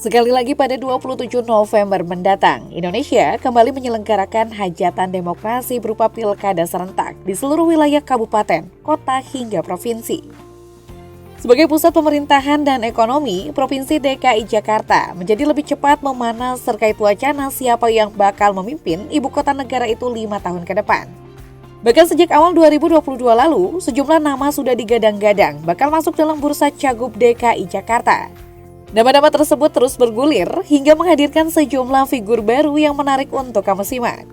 Sekali lagi pada 27 November mendatang, Indonesia kembali menyelenggarakan hajatan demokrasi berupa pilkada serentak di seluruh wilayah kabupaten, kota, hingga provinsi. Sebagai pusat pemerintahan dan ekonomi, Provinsi DKI Jakarta menjadi lebih cepat memanas terkait wacana siapa yang bakal memimpin ibu kota negara itu 5 tahun ke depan. Bahkan sejak awal 2022 lalu, sejumlah nama sudah digadang-gadang bakal masuk dalam bursa Cagup DKI Jakarta. Nama-nama tersebut terus bergulir hingga menghadirkan sejumlah figur baru yang menarik untuk kamu simak.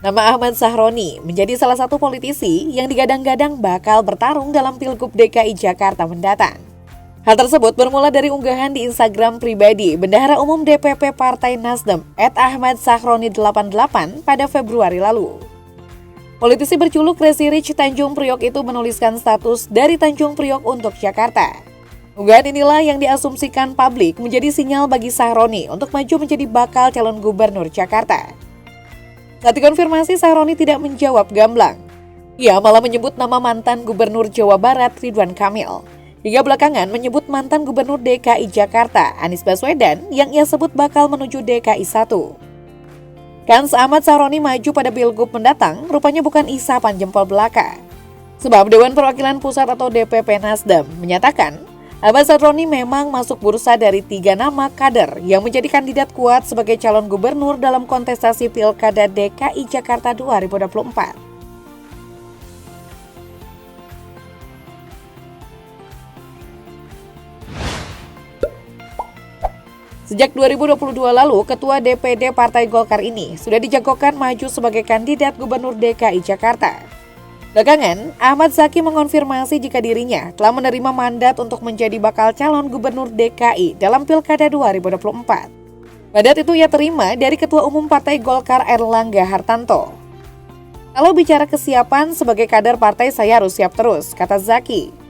Nama Ahmad Sahroni menjadi salah satu politisi yang digadang-gadang bakal bertarung dalam Pilgub DKI Jakarta mendatang. Hal tersebut bermula dari unggahan di Instagram pribadi Bendahara Umum DPP Partai Nasdem @ahmadsahroni88 pada Februari lalu. Politisi berjuluk Crazy Rich Tanjung Priok itu menuliskan status dari Tanjung Priok untuk Jakarta. Unggahan inilah yang diasumsikan publik menjadi sinyal bagi Sahroni untuk maju menjadi bakal calon gubernur Jakarta. Saat dikonfirmasi, Sahroni tidak menjawab gamblang. Ia malah menyebut nama mantan Gubernur Jawa Barat Ridwan Kamil. Hingga belakangan menyebut mantan Gubernur DKI Jakarta, Anies Baswedan, yang ia sebut bakal menuju DKI 1. Kans Ahmad Sahroni maju pada Pilgub mendatang rupanya bukan isapan jempol belaka. Sebab Dewan Perwakilan Pusat atau DPP Nasdem menyatakan, Ahmad Sahroni memang masuk bursa dari 3 nama kader yang menjadi kandidat kuat sebagai calon gubernur dalam kontestasi Pilkada DKI Jakarta 2024. Sejak 2022 lalu, Ketua DPD Partai Golkar ini sudah dijagokan maju sebagai kandidat Gubernur DKI Jakarta. Belakangan, Ahmad Zaki mengonfirmasi jika dirinya telah menerima mandat untuk menjadi bakal calon Gubernur DKI dalam Pilkada 2024. Mandat itu ia terima dari Ketua Umum Partai Golkar Erlangga Hartanto. Kalau bicara kesiapan sebagai kader partai, saya harus siap terus, kata Zaki.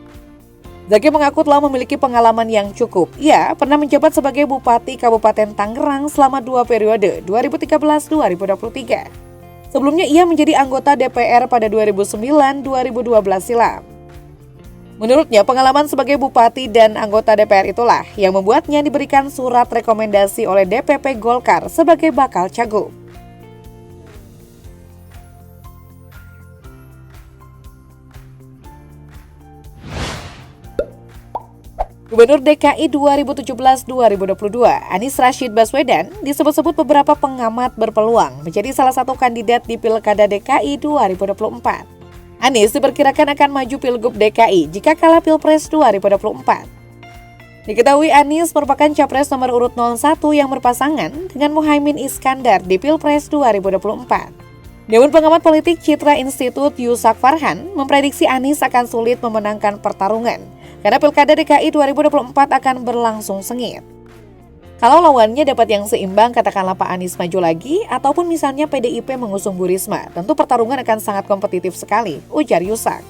Zaki mengaku telah memiliki pengalaman yang cukup. Ia pernah menjabat sebagai Bupati Kabupaten Tangerang selama 2 periode, 2013-2023. Sebelumnya ia menjadi anggota DPR pada 2009-2012 silam. Menurutnya, pengalaman sebagai Bupati dan anggota DPR itulah yang membuatnya diberikan surat rekomendasi oleh DPP Golkar sebagai bakal cagup. Gubernur DKI 2017-2022, Anies Rashid Baswedan, disebut-sebut beberapa pengamat berpeluang menjadi salah satu kandidat di Pilkada DKI 2024. Anies diperkirakan akan maju Pilgub DKI jika kalah Pilpres 2024. Diketahui Anies merupakan capres nomor urut 01 yang berpasangan dengan Muhaimin Iskandar di Pilpres 2024. Namun pengamat politik Citra Institute Yusak Farhan memprediksi Anies akan sulit memenangkan pertarungan karena Pilkada DKI 2024 akan berlangsung sengit. Kalau lawannya dapat yang seimbang, katakanlah Pak Anies maju lagi, ataupun misalnya PDIP mengusung Bu Risma, tentu pertarungan akan sangat kompetitif sekali, ujar Yusak.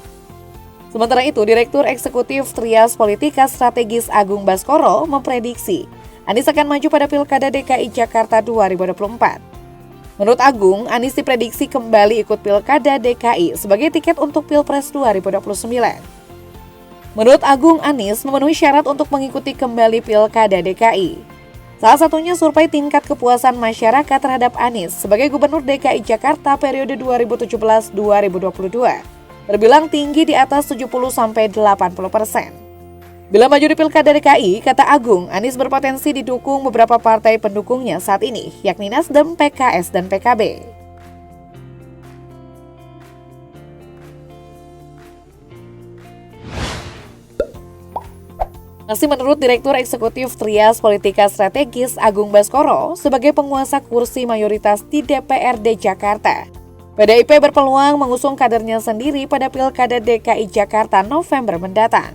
Sementara itu, Direktur Eksekutif Trias Politika Strategis Agung Baskoro memprediksi Anies akan maju pada Pilkada DKI Jakarta 2024. Menurut Agung, Anies diprediksi kembali ikut Pilkada DKI sebagai tiket untuk Pilpres 2029. Menurut Agung, Anies memenuhi syarat untuk mengikuti kembali Pilkada DKI. Salah satunya survei tingkat kepuasan masyarakat terhadap Anies sebagai Gubernur DKI Jakarta periode 2017-2022 terbilang tinggi di atas 70-80%. Bila maju di Pilkada DKI, kata Agung, Anies berpotensi didukung beberapa partai pendukungnya saat ini, yakni Nasdem, PKS, dan PKB. Masih menurut Direktur Eksekutif Trias Politika Strategis Agung Baskoro sebagai penguasa kursi mayoritas di DPRD Jakarta, PDIP berpeluang mengusung kadernya sendiri pada Pilkada DKI Jakarta November mendatang.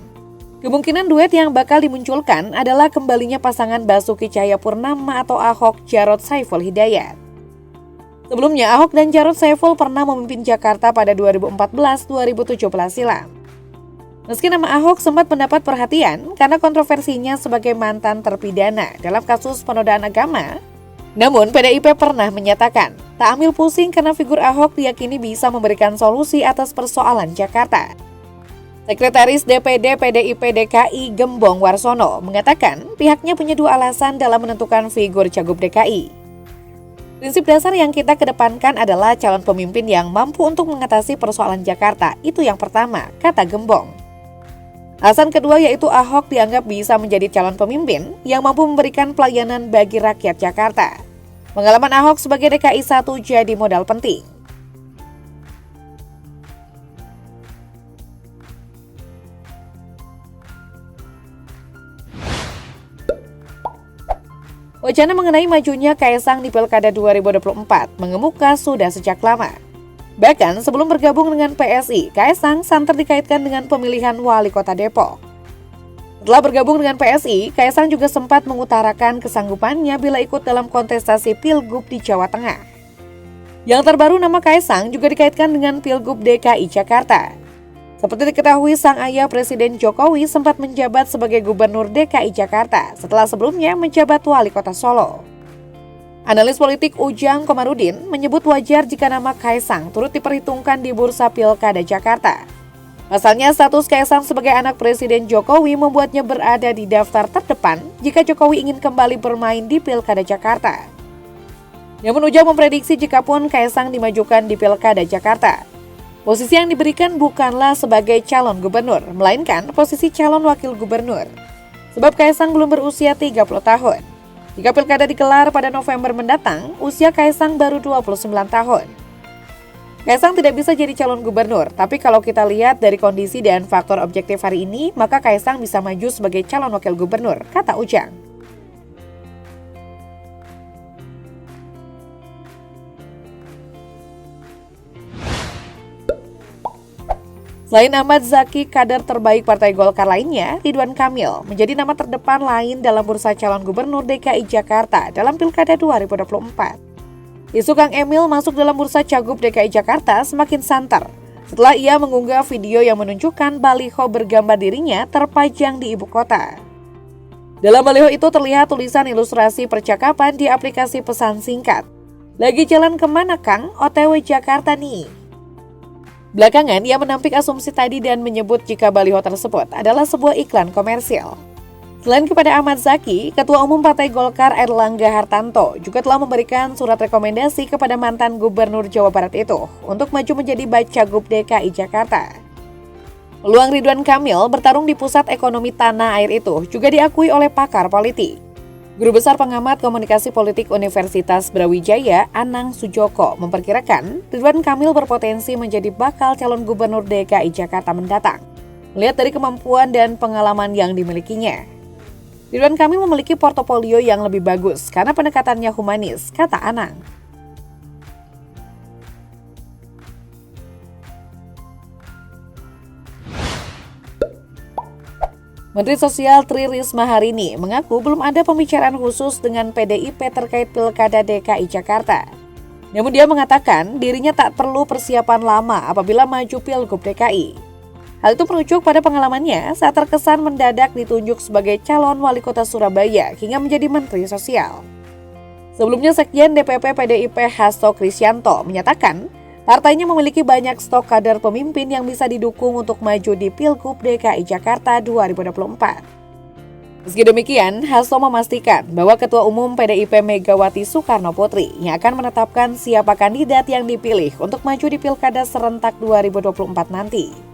Kemungkinan duet yang bakal dimunculkan adalah kembalinya pasangan Basuki Cahayapurnama atau Ahok Jarot Saiful Hidayat. Sebelumnya, Ahok dan Jarot Saiful pernah memimpin Jakarta pada 2014-2017 silam. Meski nama Ahok sempat mendapat perhatian karena kontroversinya sebagai mantan terpidana dalam kasus penodaan agama, namun PDIP pernah menyatakan tak ambil pusing karena figur Ahok diyakini bisa memberikan solusi atas persoalan Jakarta. Sekretaris DPD PDIP DKI Gembong Warsono mengatakan pihaknya punya dua alasan dalam menentukan figur Cagup DKI. Prinsip dasar yang kita kedepankan adalah calon pemimpin yang mampu untuk mengatasi persoalan Jakarta, itu yang pertama, kata Gembong. Alasan kedua yaitu Ahok dianggap bisa menjadi calon pemimpin yang mampu memberikan pelayanan bagi rakyat Jakarta. Pengalaman Ahok sebagai DKI 1 jadi modal penting. Wacana mengenai majunya Kaesang di Pilkada 2024 mengemuka sudah sejak lama. Bahkan sebelum bergabung dengan PSI, Kaesang santer dikaitkan dengan pemilihan wali kota Depok. Setelah bergabung dengan PSI, Kaesang juga sempat mengutarakan kesanggupannya bila ikut dalam kontestasi Pilgub di Jawa Tengah. Yang terbaru, nama Kaesang juga dikaitkan dengan Pilgub DKI Jakarta. Seperti diketahui, sang ayah Presiden Jokowi sempat menjabat sebagai Gubernur DKI Jakarta setelah sebelumnya menjabat Wali Kota Solo. Analis politik Ujang Komarudin menyebut wajar jika nama Kaesang turut diperhitungkan di bursa Pilkada Jakarta. Pasalnya, status Kaesang sebagai anak Presiden Jokowi membuatnya berada di daftar terdepan jika Jokowi ingin kembali bermain di Pilkada Jakarta. Namun Ujang memprediksi jikapun Kaesang dimajukan di Pilkada Jakarta, posisi yang diberikan bukanlah sebagai calon gubernur, melainkan posisi calon wakil gubernur. Sebab Kaesang belum berusia 30 tahun. Jika pilkada digelar pada November mendatang, usia Kaesang baru 29 tahun. Kaesang tidak bisa jadi calon gubernur, tapi kalau kita lihat dari kondisi dan faktor objektif hari ini, maka Kaesang bisa maju sebagai calon wakil gubernur, kata Ujang. Selain Ahmad Zaki, kader terbaik Partai Golkar lainnya, Ridwan Kamil menjadi nama terdepan lain dalam bursa calon gubernur DKI Jakarta dalam Pilkada 2024. Isu Kang Emil masuk dalam bursa Cagup DKI Jakarta semakin santer setelah ia mengunggah video yang menunjukkan baliho bergambar dirinya terpajang di ibu kota. Dalam baliho itu terlihat tulisan ilustrasi percakapan di aplikasi pesan singkat. "Lagi jalan kemana Kang? OTW Jakarta nih." Belakangan, ia menampik asumsi tadi dan menyebut jika baliho tersebut adalah sebuah iklan komersil. Selain kepada Ahmad Zaki, Ketua Umum Partai Golkar Airlangga Hartarto juga telah memberikan surat rekomendasi kepada mantan Gubernur Jawa Barat itu untuk maju menjadi Bacagub DKI Jakarta. Peluang Ridwan Kamil bertarung di pusat ekonomi tanah air itu juga diakui oleh pakar politik. Guru Besar Pengamat Komunikasi Politik Universitas Brawijaya, Anang Sujoko, memperkirakan Ridwan Kamil berpotensi menjadi bakal calon gubernur DKI Jakarta mendatang, melihat dari kemampuan dan pengalaman yang dimilikinya. Ridwan Kamil memiliki portofolio yang lebih bagus karena pendekatannya humanis, kata Anang. Menteri Sosial Tri Risma hari ini mengaku belum ada pembicaraan khusus dengan PDIP terkait Pilkada DKI Jakarta. Namun dia mengatakan dirinya tak perlu persiapan lama apabila maju Pilgub DKI. Hal itu merujuk pada pengalamannya saat terkesan mendadak ditunjuk sebagai calon wali kota Surabaya hingga menjadi Menteri Sosial. Sebelumnya Sekjen DPP PDIP Hasto Kristianto menyatakan partainya memiliki banyak stok kader pemimpin yang bisa didukung untuk maju di Pilgub DKI Jakarta 2024. Meski demikian, Hasto memastikan bahwa Ketua Umum PDIP Megawati Soekarno Putri yang akan menetapkan siapa kandidat yang dipilih untuk maju di Pilkada serentak 2024 nanti.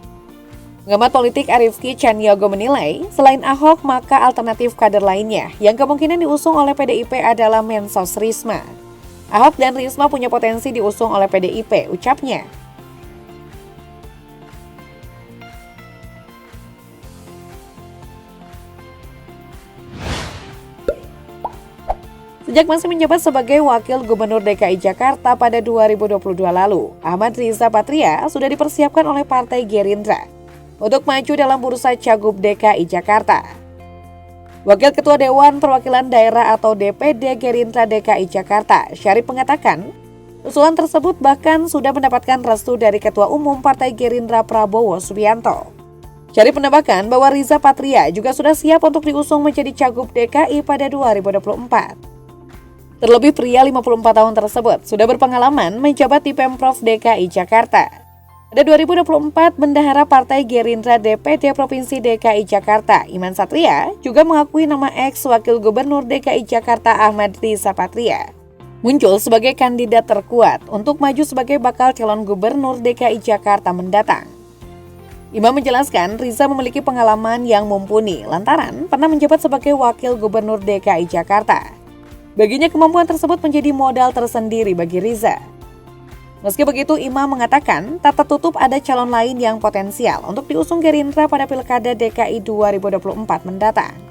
Pengamat politik Arifki Caniago menilai, selain Ahok, maka alternatif kader lainnya yang kemungkinan diusung oleh PDIP adalah Mensos Risma. Ahok dan Risma punya potensi diusung oleh PDIP, ucapnya. Sejak masih menjabat sebagai Wakil Gubernur DKI Jakarta pada 2022 lalu, Ahmad Riza Patria sudah dipersiapkan oleh Partai Gerindra untuk maju dalam bursa Cagup DKI Jakarta. Wakil Ketua Dewan Perwakilan Daerah atau DPD Gerindra DKI Jakarta, Syarif mengatakan, usulan tersebut bahkan sudah mendapatkan restu dari Ketua Umum Partai Gerindra Prabowo Subianto. Syarif menambahkan bahwa Riza Patria juga sudah siap untuk diusung menjadi Cagup DKI pada 2024. Terlebih pria 54 tahun tersebut sudah berpengalaman menjabat di Pemprov DKI Jakarta. Pada 2024, bendahara Partai Gerindra DPD Provinsi DKI Jakarta, Iman Satria, juga mengakui nama ex-Wakil Gubernur DKI Jakarta Ahmad Riza Patria muncul sebagai kandidat terkuat untuk maju sebagai bakal calon gubernur DKI Jakarta mendatang. Imam menjelaskan Riza memiliki pengalaman yang mumpuni lantaran pernah menjabat sebagai Wakil Gubernur DKI Jakarta. Baginya kemampuan tersebut menjadi modal tersendiri bagi Riza. Meski begitu, Imam mengatakan tak tertutup ada calon lain yang potensial untuk diusung Gerindra pada Pilkada DKI 2024 mendatang.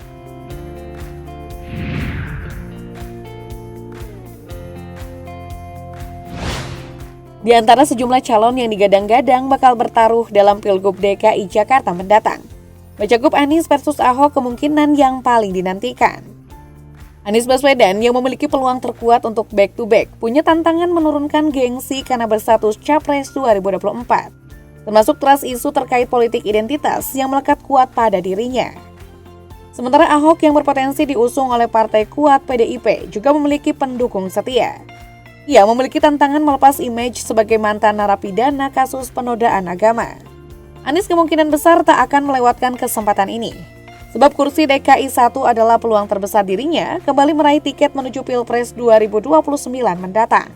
Di antara sejumlah calon yang digadang-gadang bakal bertaruh dalam Pilgub DKI Jakarta mendatang, Bacagup Anies versus Ahok kemungkinan yang paling dinantikan. Anies Baswedan yang memiliki peluang terkuat untuk back-to-back punya tantangan menurunkan gengsi karena berstatus Capres 2024, termasuk trust isu terkait politik identitas yang melekat kuat pada dirinya. Sementara Ahok yang berpotensi diusung oleh partai kuat PDIP juga memiliki pendukung setia. Ia memiliki tantangan melepas image sebagai mantan narapidana kasus penodaan agama. Anies kemungkinan besar tak akan melewatkan kesempatan ini, sebab kursi DKI 1 adalah peluang terbesar dirinya kembali meraih tiket menuju Pilpres 2029 mendatang.